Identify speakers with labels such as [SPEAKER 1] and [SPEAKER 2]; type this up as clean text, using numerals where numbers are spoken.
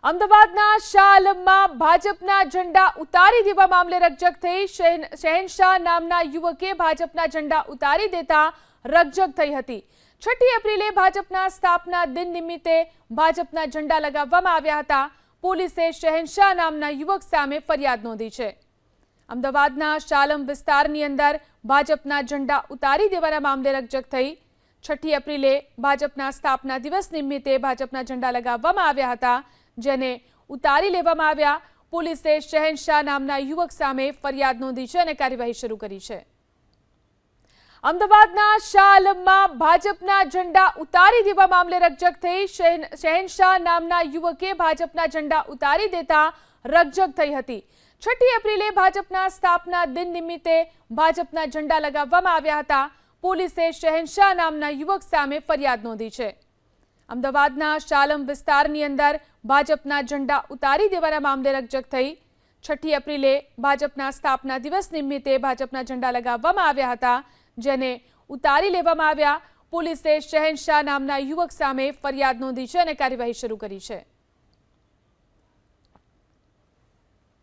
[SPEAKER 1] અમદાવાદના શાહ આલમમાં ભાજપના ઝંડા ઉતારી દેવા મામલે રકઝક થઈ। શહેનશાહ નામના યુવકે ભાજપના ઝંડા ઉતારી દેતા રકઝક થઈ હતી। 6 એપ્રિલે ભાજપના સ્થાપના દિન નિમિત્તે ભાજપના ઝંડા લગાવવામાં આવ્યા હતા। પોલીસે શહેનશાહ નામના યુવક સામે ફરિયાદ નોંધી છે। અમદાવાદના શાહ આલમ વિસ્તારની અંદર ભાજપના ઝંડા ઉતારી દેવાના મામલે રકઝક થઈ। 6 એપ્રિલે ભાજપના સ્થાપના દિવસ નિમિત્તે ભાજપના ઝંડા લગાવવામાં આવ્યા હતા, જેને ઉતારી લેવામાં આવ્યા। પોલીસે શહેનશાહ નામના યુવક સામે ફરિયાદ નોંધી છે અને કાર્યવાહી શરૂ કરી છે। અમદાવાદના શાહ આલમમાં ભાજપના ઝંડા ઉતારી દેવા મામલે રકઝક થઈ। શહેનશાહ નામના યુવકે ભાજપના ઝંડા ઉતારી દેતા રકઝક થઈ હતી। 6 એપ્રિલે ભાજપના સ્થાપના દિન નિમિત્તે ભાજપના ઝંડા લગાવવામાં આવ્યા હતા। પોલીસે શહેનશાહ નામના યુવક સામે ફરિયાદ નોંધી છે। અમદાવાદના શાહ આલમ વિસ્તારની અંદર ભાજપના ઝંડા ઉતારી દેવાના મામલે રકઝક થઈ। 6 એપ્રિલે ભાજપના સ્થાપના દિવસ નિમિત્તે ભાજપના ઝંડા લગાવવામાં આવ્યા હતા, જેને ઉતારી લેવામાં આવ્યા। પોલીસે શહેનશાહ નામના યુવક સામે ફરિયાદ નોંધી છે અને કાર્યવાહી શરૂ કરી છે।